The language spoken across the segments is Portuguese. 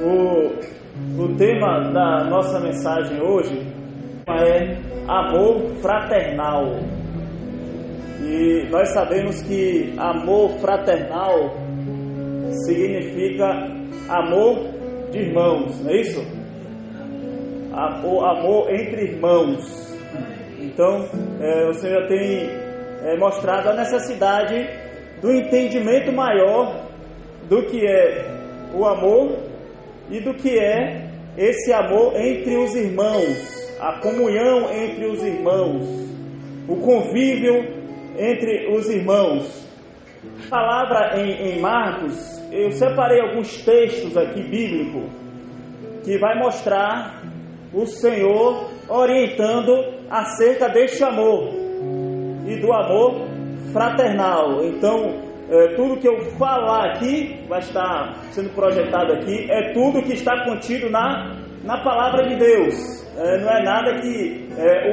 O tema da nossa mensagem hoje é amor fraternal. E nós sabemos que amor fraternal significa amor de irmãos, não é isso? Amor entre irmãos. Então, o Senhor tem mostrado a necessidade do entendimento maior do que é o amor e do que é esse amor entre os irmãos, a comunhão entre os irmãos, o convívio entre os irmãos. A palavra em Marcos, eu separei alguns textos aqui bíblicos que vai mostrar o Senhor orientando acerca deste amor e do amor fraternal. Então, tudo que eu falar aqui, vai estar sendo projetado aqui, é tudo que está contido na palavra de Deus. Não é nada que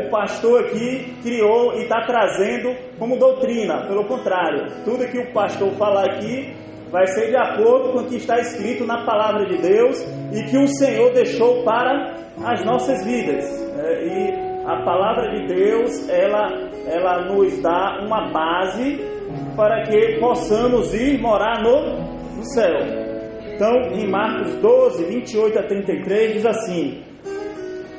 o pastor aqui criou e está trazendo como doutrina. Pelo contrário, tudo que o pastor falar aqui vai ser de acordo com o que está escrito na palavra de Deus e que o Senhor deixou para as nossas vidas. E a palavra de Deus, ela nos dá uma base para que possamos ir morar no céu. Então, em Marcos 12, 28 a 33, diz assim: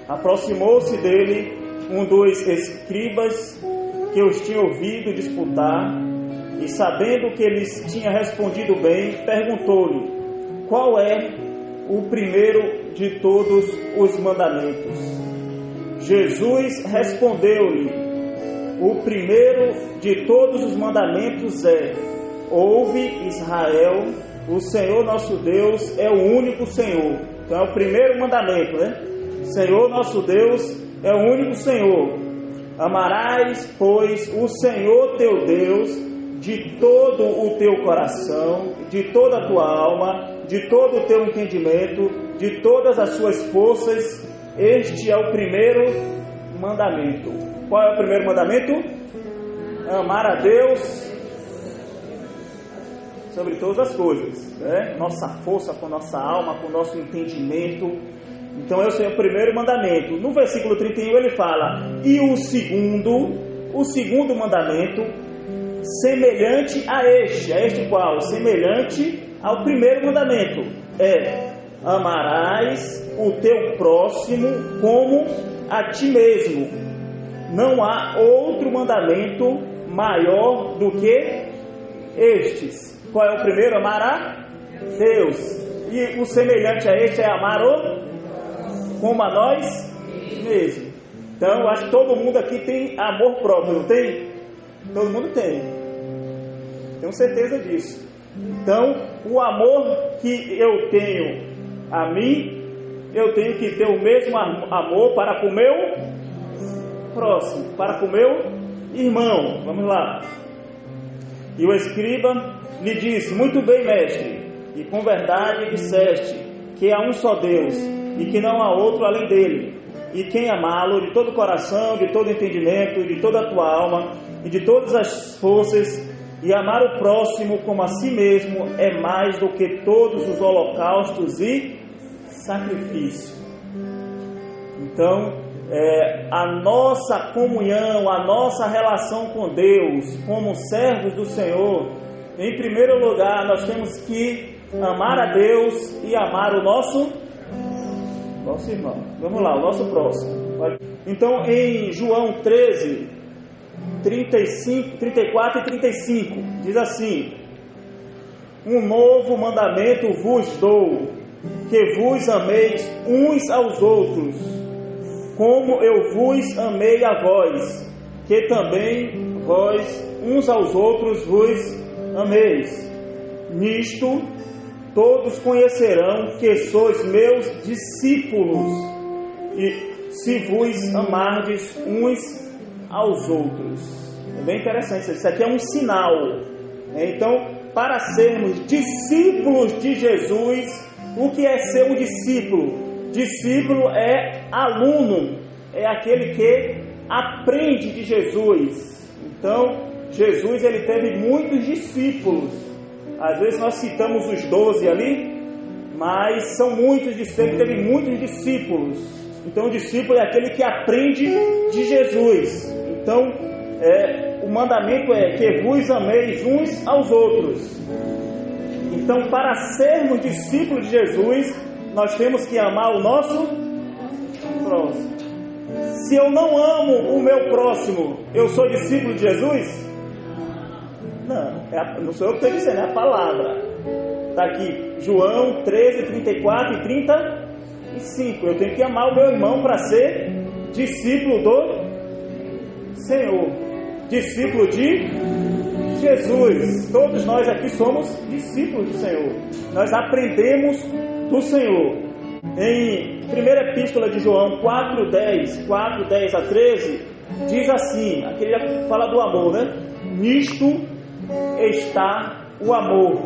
aproximou-se dele um dos escribas que os tinha ouvido disputar, e sabendo que eles tinha respondido bem, perguntou-lhe: qual é o primeiro de todos os mandamentos? Jesus respondeu-lhe: o primeiro de todos os mandamentos é: ouve, Israel, o Senhor nosso Deus é o único Senhor. Então é o primeiro mandamento, né? Senhor nosso Deus é o único Senhor. Amarás, pois, o Senhor teu Deus de todo o teu coração, de toda a tua alma, de todo o teu entendimento, de todas as suas forças. Este é o primeiro mandamento. Qual é o primeiro mandamento? Amar a Deus sobre todas as coisas, né? Nossa força, com nossa alma, com nosso entendimento. Então esse é o primeiro mandamento. No versículo 31 ele fala: e o segundo mandamento, semelhante a este qual? Semelhante ao primeiro mandamento, é: amarás o teu próximo como a ti mesmo. Não há outro mandamento maior do que estes. Qual é o primeiro? Amar a Deus. E o semelhante a este é amar como a nós mesmos. Então, eu acho que todo mundo aqui tem amor próprio, não tem? Todo mundo tem. Tenho certeza disso. Então, o amor que eu tenho a mim, eu tenho que ter o mesmo amor para com o meu próximo, para com o meu irmão. Vamos lá. E o escriba lhe disse: muito bem, mestre, e com verdade disseste que há um só Deus e que não há outro além dele, e quem amá-lo de todo o coração, de todo o entendimento, de toda a tua alma e de todas as forças, e amar o próximo como a si mesmo, é mais do que todos os holocaustos e sacrifício. Então, a nossa comunhão, a nossa relação com Deus, como servos do Senhor, em primeiro lugar, nós temos que amar a Deus e amar o nosso irmão. Vamos lá, o nosso próximo. Então, em João 13, 34 e 35, diz assim: um novo mandamento vos dou, que vos ameis uns aos outros, como eu vos amei a vós, que também vós uns aos outros vos ameis. Nisto todos conhecerão que sois meus discípulos, e se vos amardes uns aos outros. É bem interessante, isso aqui é um sinal. Então, para sermos discípulos de Jesus, o que é ser um discípulo? Discípulo é aluno, é aquele que aprende de Jesus. Então, Jesus teve muitos discípulos. Às vezes nós citamos os 12 ali, mas são muitos discípulos, teve muitos discípulos. Então o discípulo é aquele que aprende de Jesus. Então o mandamento é que vos ameis uns aos outros. Então, para sermos discípulos de Jesus, nós temos que amar o nosso próximo. Se eu não amo o meu próximo, eu sou discípulo de Jesus? Não sou eu que estou dizendo, é a palavra. Está aqui, João 13, 34 e 35. Eu tenho que amar o meu irmão para ser discípulo do Senhor, discípulo de Jesus. Todos nós aqui somos discípulos do Senhor. Nós aprendemos do Senhor. Em 1 Epístola de João 4:10 a 13, diz assim, aqui ele fala do amor, né? Nisto está o amor,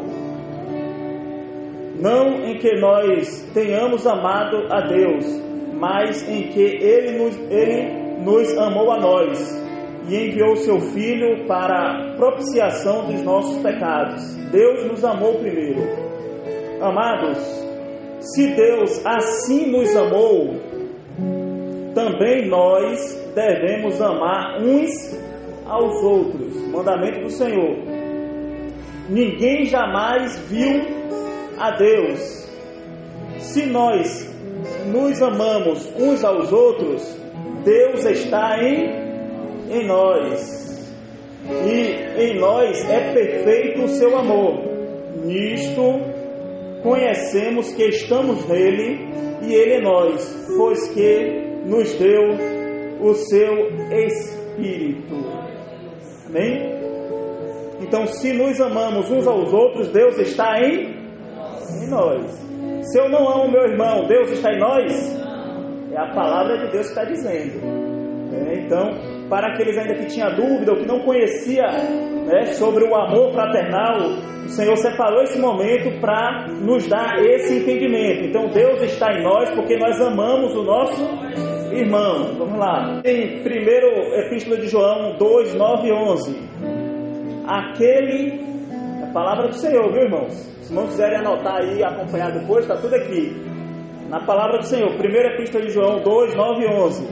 não em que nós tenhamos amado a Deus, mas em que Ele nos amou a nós e enviou seu Filho para a propiciação dos nossos pecados. Deus nos amou primeiro. Amados, se Deus assim nos amou, também nós devemos amar uns aos outros. Mandamento do Senhor. Ninguém jamais viu a Deus. Se nós nos amamos uns aos outros, Deus está em nós, e em nós é perfeito o seu amor. Nisto conhecemos que estamos nele e ele em nós, pois que nos deu o seu Espírito. Amém? Então, se nos amamos uns aos outros, Deus está em nós. Se eu não amo meu irmão, Deus está em nós? É a palavra de Deus que está dizendo. Então, para aqueles ainda que tinham dúvida ou que não conhecia, sobre o amor fraternal, o Senhor separou esse momento para nos dar esse entendimento. Então, Deus está em nós porque nós amamos o nosso irmão. Vamos lá. Em 1 Epístola de João 2, 9 e 11. A palavra do Senhor, viu, irmãos? Se não quiserem anotar aí e acompanhar depois, está tudo aqui. Na palavra do Senhor, 1 Epístola de João 2, 9 e 11.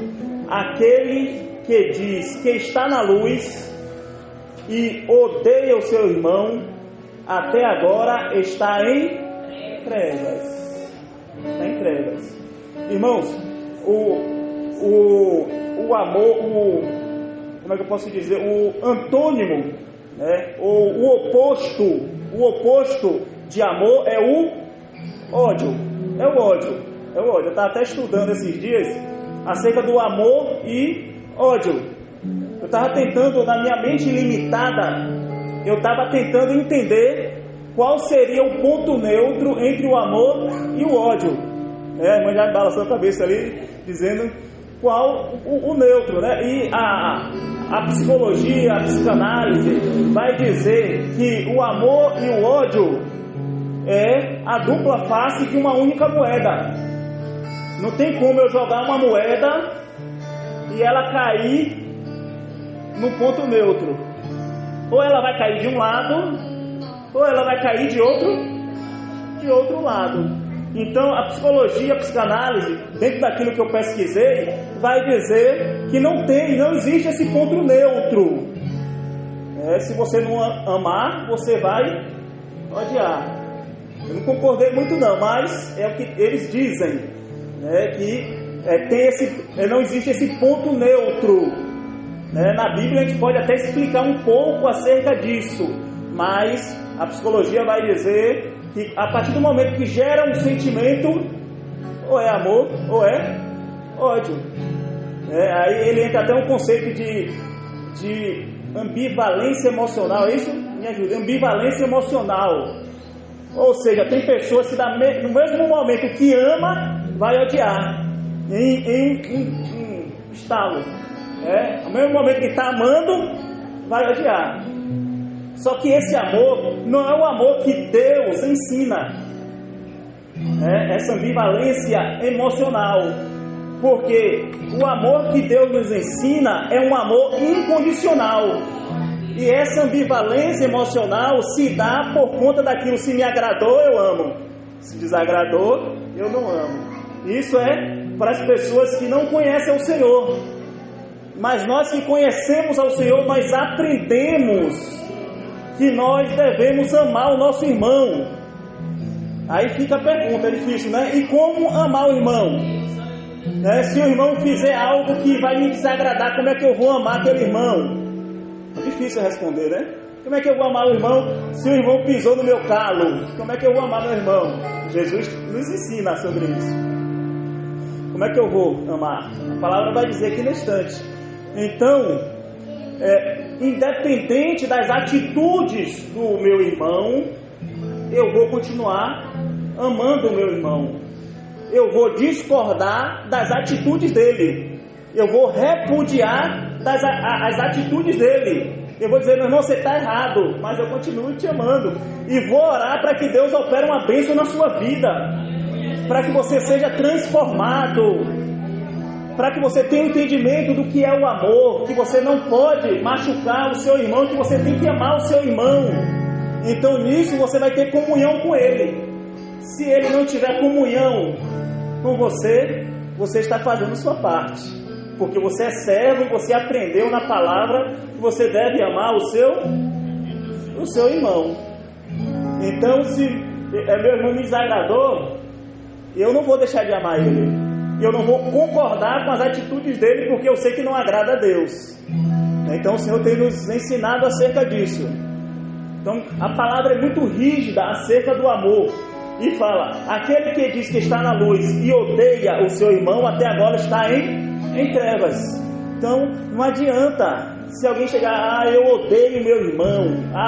Aquele que diz que está na luz e odeia o seu irmão, até agora está em trevas. Está em trevas. Irmãos, o amor, como é que eu posso dizer? O antônimo, ou o oposto de amor é o ódio. É o ódio. Eu estava até estudando esses dias acerca do amor e ódio. Eu estava tentando, na minha mente limitada, eu estava tentando entender qual seria o ponto neutro entre o amor e o ódio. A irmã já balançou a cabeça ali, dizendo qual o neutro, E a psicologia, a psicanálise vai dizer que o amor e o ódio é a dupla face de uma única moeda. Não tem como eu jogar uma moeda e ela cair no ponto neutro. Ou ela vai cair de um lado, ou ela vai cair de outro lado. Então, a psicologia, a psicanálise, dentro daquilo que eu pesquisei, vai dizer que não existe esse ponto neutro. Se você não amar, você vai odiar. Eu não concordei muito não, mas é o que eles dizem, que não existe esse ponto neutro. Na Bíblia a gente pode até explicar um pouco acerca disso, mas a psicologia vai dizer que a partir do momento que gera um sentimento, ou é amor ou é ódio. Aí ele entra até um conceito de ambivalência emocional. É isso? Me ajuda. Ambivalência emocional. Ou seja, tem pessoas que no mesmo momento que ama, vai odiar em estalo. No mesmo momento que está amando, vai odiar. Só que esse amor não é o amor que Deus ensina. Essa ambivalência emocional. Porque o amor que Deus nos ensina é um amor incondicional. E essa ambivalência emocional se dá por conta daquilo, se me agradou, eu amo. se desagradou, eu não amo. Isso é para as pessoas que não conhecem o Senhor. Mas nós que conhecemos ao Senhor, nós aprendemos que nós devemos amar o nosso irmão. Aí fica a pergunta, é difícil, né? E como amar o irmão? Se o irmão fizer algo que vai me desagradar, como é que eu vou amar aquele irmão? É difícil responder, né? Como é que eu vou amar o irmão se o irmão pisou no meu calo? Como é que eu vou amar meu irmão? Jesus nos ensina sobre isso. Como é que eu vou amar? A palavra vai dizer aqui no instante. Então, independente das atitudes do meu irmão, eu vou continuar amando o meu irmão. Eu vou discordar das atitudes dele. Eu vou repudiar as atitudes dele. Eu vou dizer, meu irmão, você está errado, mas eu continuo te amando. E vou orar para que Deus opere uma bênção na sua vida, para que você seja transformado, para que você tenha um entendimento do que é o amor, que você não pode machucar o seu irmão, que você tem que amar o seu irmão. Então nisso você vai ter comunhão com ele. Se ele não tiver comunhão com você, você está fazendo sua parte, porque você é servo e você aprendeu na palavra que você deve amar o seu irmão. Então, se meu irmão me desagradou, eu não vou deixar de amar ele, eu não vou concordar com as atitudes dele, porque eu sei que não agrada a Deus. Então o Senhor tem nos ensinado acerca disso. Então a palavra é muito rígida acerca do amor, e fala, aquele que diz que está na luz e odeia o seu irmão, até agora está em trevas. Então não adianta, se alguém chegar, eu odeio meu irmão,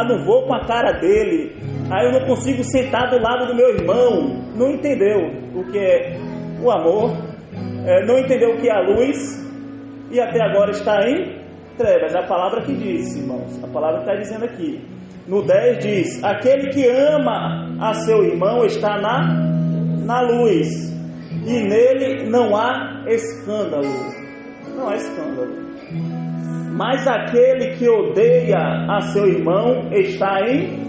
não vou com a cara dele, eu não consigo sentar do lado do meu irmão. Não entendeu o que é o amor, não entendeu o que é a luz, e até agora está em trevas. É a palavra que diz, irmãos, a palavra que está dizendo aqui. No 10 diz, aquele que ama a seu irmão está na luz, e nele não há escândalo. Não há escândalo. Mas aquele que odeia a seu irmão está em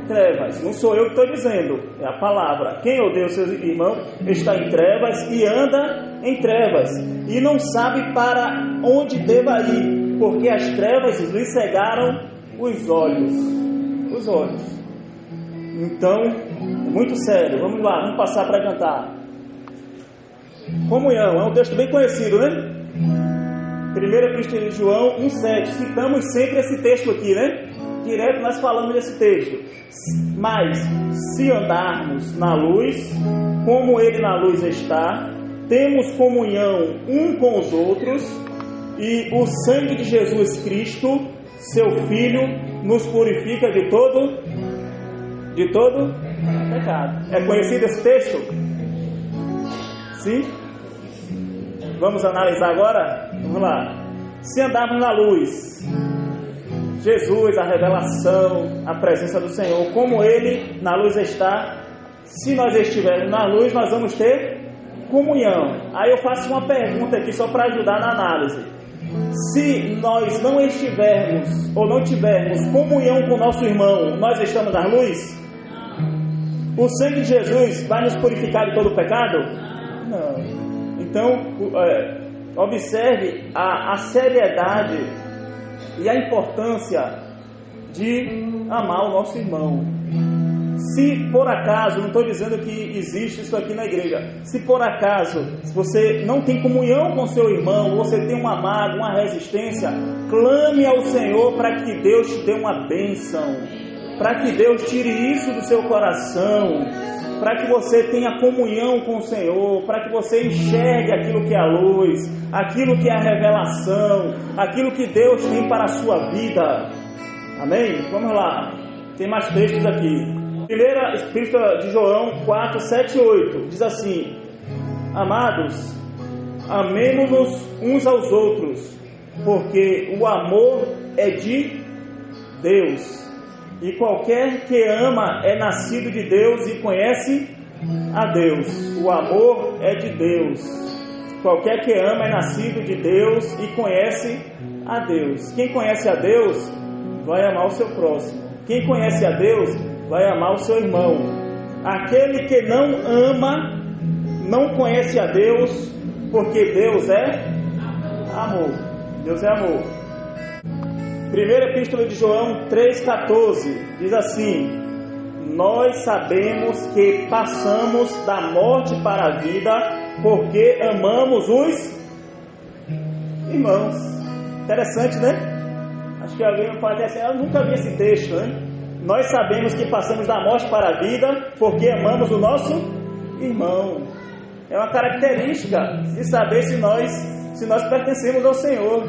trevas. Não sou eu que estou dizendo, é a palavra. Quem odeia o seu irmão está em trevas e anda em trevas, e não sabe para onde deva ir, porque as trevas lhe cegaram os olhos. Então, é muito sério. Vamos lá, vamos passar para cantar. Comunhão, é um texto bem conhecido, né? 1 Epístola de João 1,7. Citamos sempre esse texto aqui, né? Direto nós falamos desse texto. Mas, se andarmos na luz, como Ele na luz está, temos comunhão um com os outros, e o sangue de Jesus Cristo, seu Filho, nos purifica de todo pecado. É conhecido esse texto? Sim? Vamos analisar agora? Vamos lá. Se andarmos na luz, Jesus, a revelação, a presença do Senhor, como Ele na luz está, se nós estivermos na luz, nós vamos ter comunhão. Aí eu faço uma pergunta aqui só para ajudar na análise. Se nós não estivermos ou não tivermos comunhão com o nosso irmão, nós estamos na luz? O sangue de Jesus vai nos purificar de todo o pecado? Não. Então, observe a seriedade e a importância de amar o nosso irmão. Se por acaso, não estou dizendo que existe isso aqui na igreja, se por acaso, se você não tem comunhão com seu irmão, você tem uma mágoa, uma resistência, clame ao Senhor para que Deus te dê uma bênção, para que Deus tire isso do seu coração, para que você tenha comunhão com o Senhor, para que você enxergue aquilo que é a luz, aquilo que é a revelação, aquilo que Deus tem para a sua vida. Amém? Vamos lá, tem mais textos aqui. Primeira Epístola de João 4, 7 e 8 diz assim: amados, amemo-nos uns aos outros, porque o amor é de Deus, e qualquer que ama é nascido de Deus e conhece a Deus. O amor é de Deus. Qualquer que ama é nascido de Deus e conhece a Deus. Quem conhece a Deus vai amar o seu próximo. Quem conhece a Deus vai amar o seu irmão. Aquele que não ama não conhece a Deus, porque Deus é amor. Deus é amor. Primeira Epístola de João 3,14 diz assim: nós sabemos que passamos da morte para a vida, porque amamos os irmãos. Interessante, né? Acho que alguém vai falar assim: eu nunca vi esse texto, né? Nós sabemos que passamos da morte para a vida, porque amamos o nosso irmão. É uma característica de saber se nós pertencemos ao Senhor.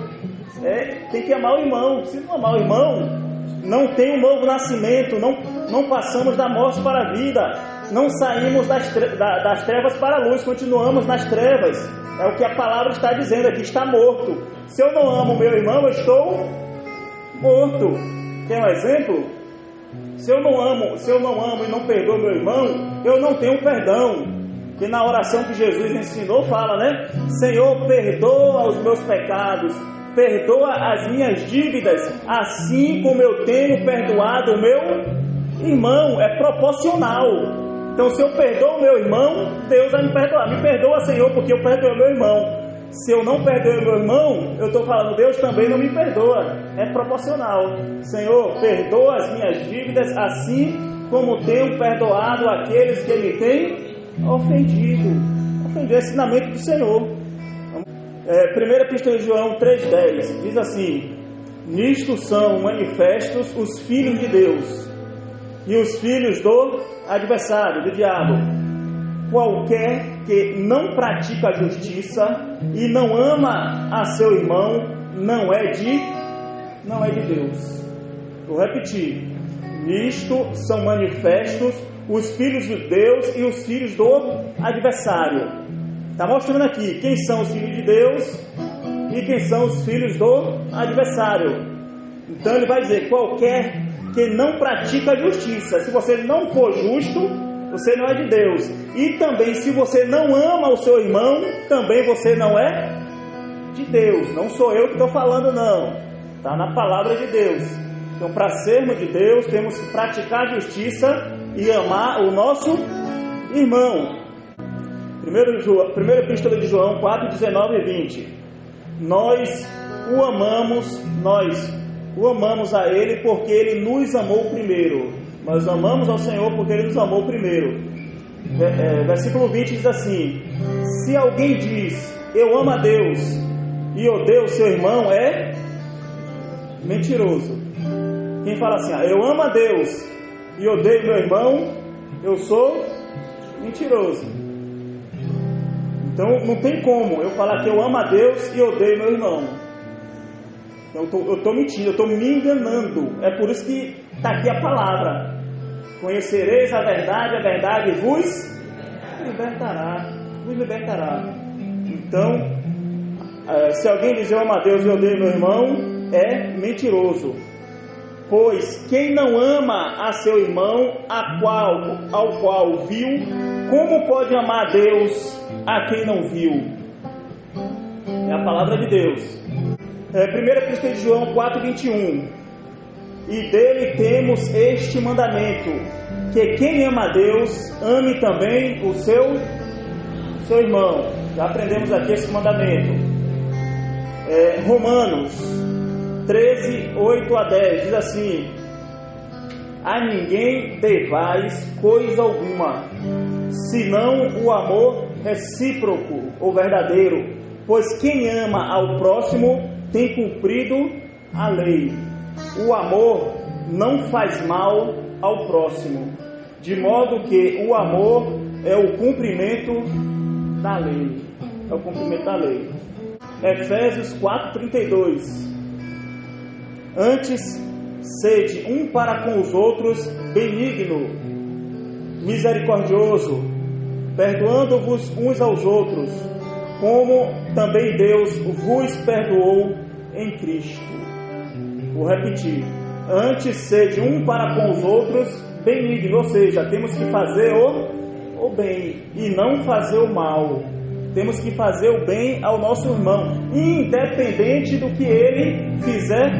Tem que amar o irmão. Se não amar o irmão, não tem um novo nascimento, não passamos da morte para a vida, não saímos das trevas para a luz, continuamos nas trevas. É o que a palavra está dizendo aqui, está morto. Se eu não amo o meu irmão, eu estou morto. Quer um exemplo? Se eu não amo e não perdoo meu irmão, eu não tenho perdão. Que na oração que Jesus ensinou fala, né? Senhor, perdoa os meus pecados, perdoa as minhas dívidas, assim como eu tenho perdoado o meu irmão. É proporcional. Então, se eu perdoo o meu irmão, Deus vai me perdoar. Me perdoa, Senhor, porque eu perdoei o meu irmão. Se eu não perdoei o meu irmão, eu estou falando, Deus também não me perdoa. É proporcional. Senhor, perdoa as minhas dívidas, assim como tenho perdoado aqueles que me têm ofendido. Ofendido é ensinamento do Senhor. Primeira Epístola de João 3,10 diz assim: nisto são manifestos os filhos de Deus e os filhos do adversário, do diabo. Qualquer que não pratica a justiça e não ama a seu irmão não é de Deus. Vou repetir: nisto são manifestos os filhos de Deus e os filhos do adversário. Está mostrando aqui quem são os filhos de Deus e quem são os filhos do adversário. Então ele vai dizer: qualquer que não pratica a justiça. Se você não for justo, você não é de Deus. E também, se você não ama o seu irmão, também você não é de Deus. Não sou eu que estou falando, não. Está na palavra de Deus. Então, para sermos de Deus, temos que praticar a justiça e amar o nosso irmão. Primeira Epístola de João 4, 19 e 20. Nós o amamos a Ele porque Ele nos amou primeiro. Nós amamos ao Senhor porque Ele nos amou primeiro. Versículo 20 diz assim: se alguém diz, eu amo a Deus, e odeio o seu irmão, é mentiroso. Quem fala assim, eu amo a Deus e odeio meu irmão, eu sou mentiroso. Então não tem como eu falar que eu amo a Deus e odeio meu irmão. Eu estou mentindo, eu estou me enganando. É por isso que está aqui a palavra: conhecereis a verdade vos libertará. Então, se alguém diz eu amo a Deus e odeio meu irmão, é mentiroso. Pois quem não ama a seu irmão, ao qual viu, como pode amar a Deus a quem não viu? É a palavra de Deus. Primeira Epístola de João 4:21. E dele temos este mandamento, que quem ama a Deus, ame também o seu irmão. Já aprendemos aqui esse mandamento. Romanos 13, 8 a 10 diz assim: a ninguém devais coisa alguma, senão o amor recíproco ou verdadeiro, pois quem ama ao próximo tem cumprido a lei. O amor não faz mal ao próximo, de modo que o amor é o cumprimento da lei. É o cumprimento da lei. Efésios 4:32. Antes, sede um para com os outros benigno, misericordioso, perdoando-vos uns aos outros, como também Deus vos perdoou em Cristo. Vou repetir: antes sede um para com os outros benigno, ou seja, temos que fazer o bem e não fazer o mal. Temos que fazer o bem ao nosso irmão, independente do que ele fizer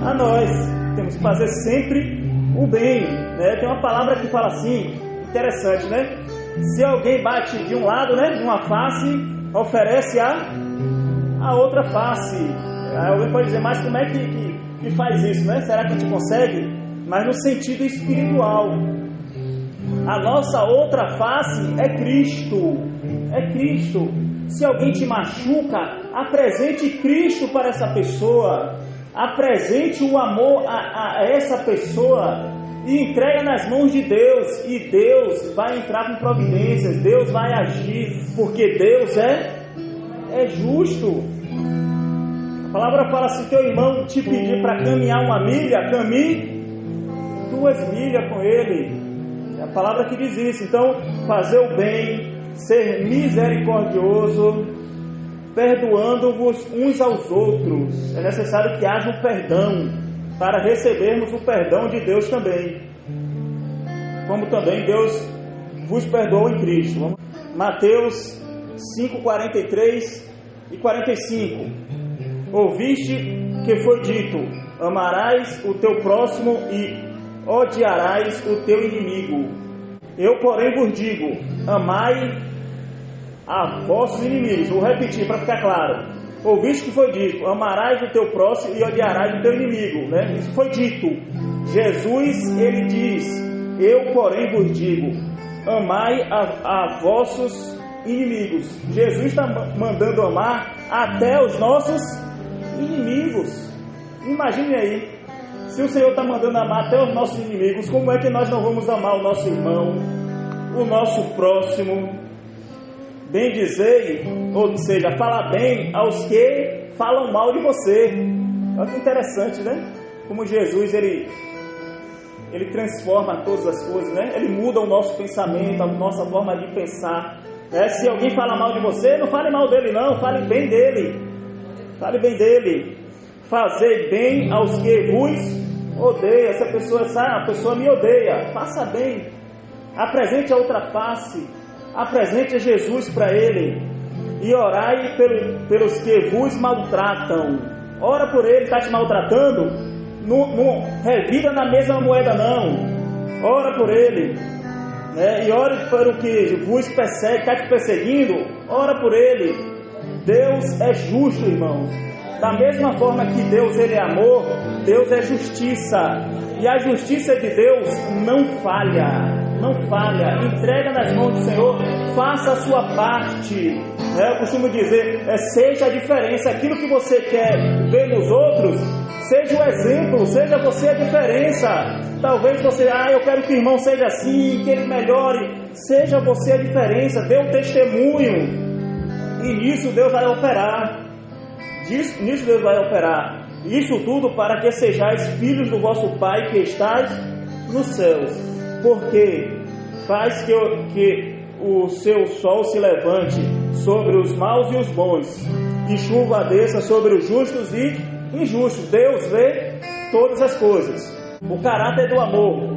a nós. Temos que fazer sempre o bem, né? Tem uma palavra que fala assim: Interessante, né? Se alguém bate de um lado, né, de uma face, oferece a outra face. Aí alguém pode dizer, mas como é que faz isso, né? Será que a gente consegue? Mas no sentido espiritual. A nossa outra face é Cristo. É Cristo. Se alguém te machuca, apresente Cristo para essa pessoa. Apresente o amor a essa pessoa e entrega nas mãos de Deus. E Deus vai entrar com providências. Deus vai agir, porque Deus é justo. A palavra fala, se teu irmão te pedir para caminhar 1 milha, caminhe 2 milhas com ele. É a palavra que diz isso. Então, fazer o bem, ser misericordioso, perdoando-vos uns aos outros. É necessário que haja o perdão, para recebermos o perdão de Deus também, como também Deus vos perdoou em Cristo. Mateus 5, 43 e 45. Ouviste que foi dito, amarás o teu próximo e odiarás o teu inimigo. Eu, porém, vos digo, amai a vossos inimigos. Vou repetir para ficar claro. Ouviste que foi dito, amarás o teu próximo e odiarás o teu inimigo, né? Isso foi dito. Jesus, ele diz, eu, porém, vos digo, amai a vossos inimigos. Jesus está mandando amar até os nossos inimigos. Imagine aí, se o Senhor está mandando amar até os nossos inimigos, como é que nós não vamos amar o nosso irmão, o nosso próximo? Bem dizer, ou seja, falar bem aos que falam mal de você. Olha que interessante, né? Como Jesus, ele transforma todas as coisas, né? Ele muda o nosso pensamento, a nossa forma de pensar, né? Se alguém fala mal de você, não fale mal dele não, fale bem dele. Fale bem dele. Fazer bem aos que vos odeiam. Essa pessoa sabe, a pessoa me odeia. Faça bem. Apresente a outra face. Apresente a Jesus para ele. E orai pelos que vos maltratam. Ora por ele, está te maltratando. Não revira na mesma moeda não. Ora por ele, né? E ore para o que vos persegue, está te perseguindo. Ora por ele. Deus é justo, irmãos. Da mesma forma que Deus ele é amor, Deus é justiça. E a justiça de Deus não falha. Não falha. Entrega nas mãos do Senhor. Faça a sua parte. Eu costumo dizer, seja a diferença. Aquilo que você quer ver nos outros, seja o exemplo, seja você a diferença. Talvez você, eu quero que o irmão seja assim, que ele melhore. Seja você a diferença. Dê um testemunho. E nisso Deus vai operar. Nisso Deus vai operar. Isso tudo para que sejais filhos do vosso Pai que estais nos céus. Porque faz que o seu sol se levante sobre os maus e os bons, e chuva desça sobre os justos e injustos. Deus vê todas as coisas. O caráter do amor.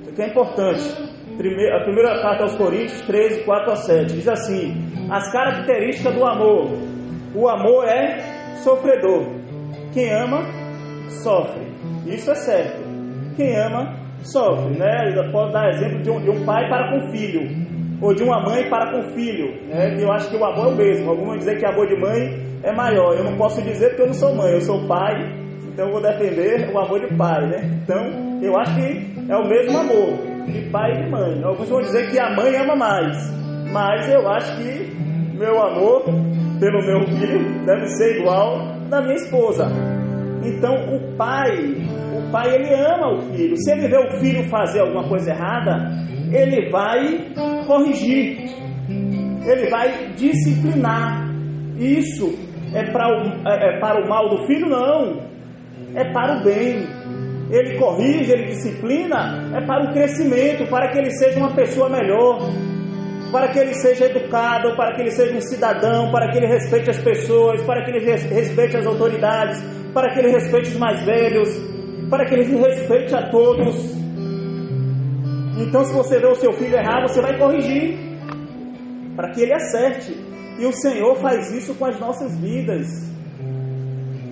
Isso aqui é importante. A primeira carta aos Coríntios 13, 4 a 7 diz assim: as características do amor. O amor é sofredor. Quem ama, sofre. Isso é certo. Quem ama, sofre, né? Eu posso dar exemplo de um pai para com filho, ou de uma mãe para com filho, né? Eu acho que o amor é o mesmo. Alguns vão dizer que o amor de mãe é maior. Eu não posso dizer porque eu não sou mãe, eu sou pai, então eu vou defender o amor de pai, né? Então, eu acho que é o mesmo amor de pai e de mãe. Alguns vão dizer que a mãe ama mais, mas eu acho que meu amor pelo meu filho deve ser igual da minha esposa. Então o pai ele ama o filho. Se ele vê o filho fazer alguma coisa errada, ele vai corrigir, ele vai disciplinar. Isso é para o mal do filho? Não, é para o bem. Ele corrige, ele disciplina, é para o crescimento, para que ele seja uma pessoa melhor, para que ele seja educado, para que ele seja um cidadão, para que ele respeite as pessoas, para que ele respeite as autoridades, para que ele respeite os mais velhos, para que ele respeite a todos. Então, se você vê o seu filho errar, você vai corrigir, para que ele acerte. E o Senhor faz isso com as nossas vidas.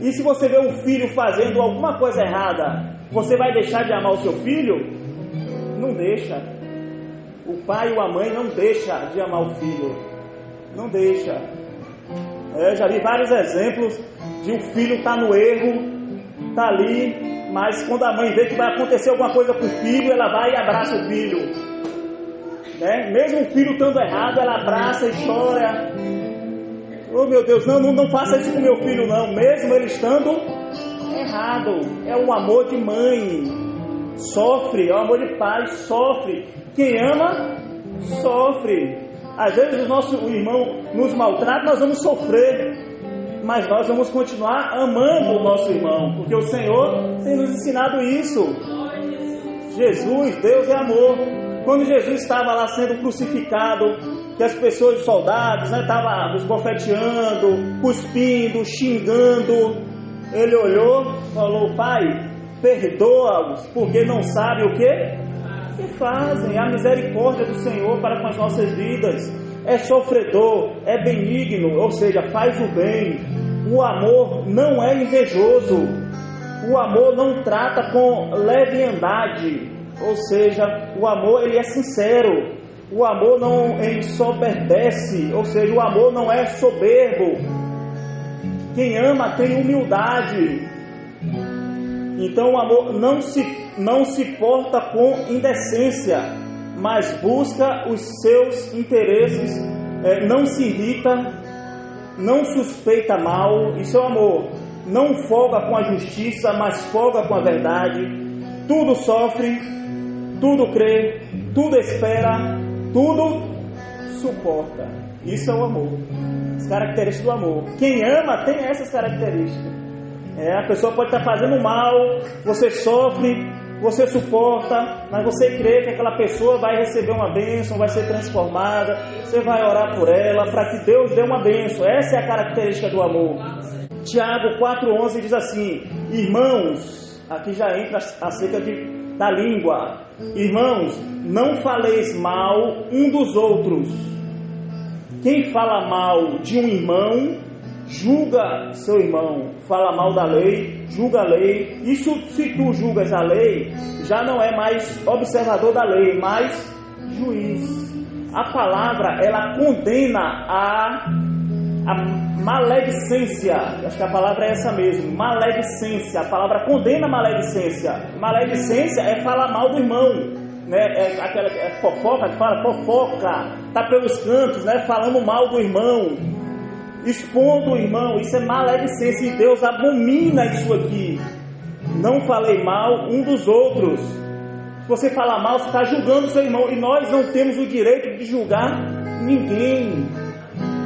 E se você vê um filho fazendo alguma coisa errada, você vai deixar de amar o seu filho? Não deixa. O pai ou a mãe não deixa de amar o filho. Não deixa. Já vi vários exemplos de o filho estar no erro, está ali, mas quando a mãe vê que vai acontecer alguma coisa com o filho, ela vai e abraça o filho. Né? Mesmo o filho estando errado, ela abraça e chora. Oh meu Deus, não faça isso com meu filho não, mesmo ele estando errado. É o amor de mãe, sofre, é o amor de pai, sofre. Quem ama, sofre. Às vezes o nosso irmão nos maltrata, nós vamos sofrer, mas nós vamos continuar amando o nosso irmão, porque o Senhor tem nos ensinado isso. Jesus, Deus é amor. Quando Jesus estava lá sendo crucificado, que as pessoas, os soldados, estavam esbofeteando, cuspindo, xingando, ele olhou e falou: Pai, perdoa-os, porque não sabem o que fazem. A misericórdia do Senhor para com as nossas vidas é sofredor, é benigno, ou seja, faz o bem. O amor não é invejoso, o amor não trata com leviandade, ou seja, o amor ele é sincero, o amor não ensoberbece, ou seja, o amor não é soberbo. Quem ama tem humildade. Então o amor não se porta com indecência, mas busca os seus interesses, não se irrita, não suspeita mal. Isso é o amor. Não folga com a justiça, mas folga com a verdade. Tudo sofre, tudo crê, tudo espera, tudo suporta. Isso é o amor. As características do amor. Quem ama tem essas características. A pessoa pode estar fazendo mal, você sofre, você suporta, mas você crê que aquela pessoa vai receber uma bênção, vai ser transformada, você vai orar por ela, para que Deus dê uma bênção. Essa é a característica do amor. Tiago 4,11 diz assim: irmãos, aqui já entra acerca da língua. Irmãos, não faleis mal um dos outros. Quem fala mal de um irmão, julga seu irmão. Fala mal da lei, julga a lei. Isso, se tu julgas a lei, já não é mais observador da lei, mas juiz. A palavra, ela condena a maledicência. Acho que a palavra é essa mesmo, maledicência. A palavra condena a maledicência. Maledicência é falar mal do irmão, né? É aquela fofoca que fala, fofoca, tá pelos cantos, né? Falando mal do irmão, expondo o irmão. Isso é maledicência, e Deus abomina isso aqui. Não falei mal um dos outros. Se você falar mal, você está julgando o seu irmão, e nós não temos o direito de julgar ninguém.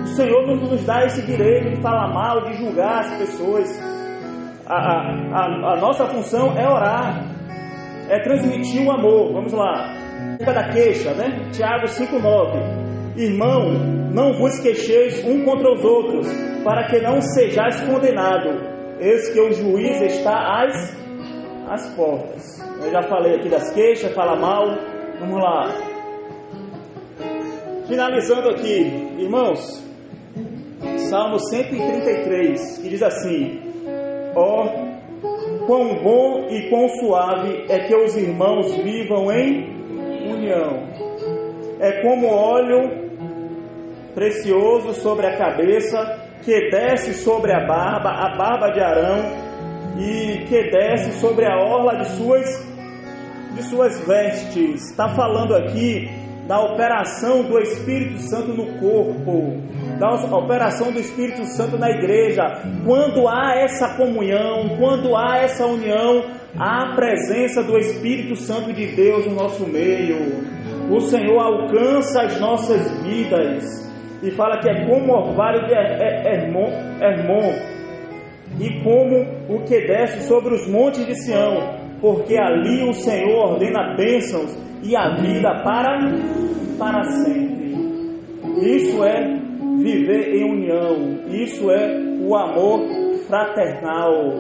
O Senhor não nos dá esse direito de falar mal, de julgar as pessoas. A nossa função é orar, é transmitir o amor. Vamos lá, da queixa, né? Tiago 5,9. Irmão, não vos queixeis um contra os outros, para que não sejais condenado. Eis que o juiz está às portas. Eu já falei aqui das queixas, fala mal. Vamos lá. Finalizando aqui, irmãos, Salmo 133, que diz assim: ó, quão bom e quão suave é que os irmãos vivam em união. É como óleo precioso sobre a cabeça, que desce sobre a barba de Arão, e que desce sobre a orla de suas vestes. Está falando aqui da operação do Espírito Santo no corpo, da operação do Espírito Santo na igreja. Quando há essa comunhão, quando há essa união, há a presença do Espírito Santo de Deus no nosso meio. O Senhor alcança as nossas vidas, e fala que é como o orvalho de Hermon, e como o que desce sobre os montes de Sião, porque ali o Senhor ordena bênçãos e a vida para sempre. Isso é viver em união, isso é o amor fraternal.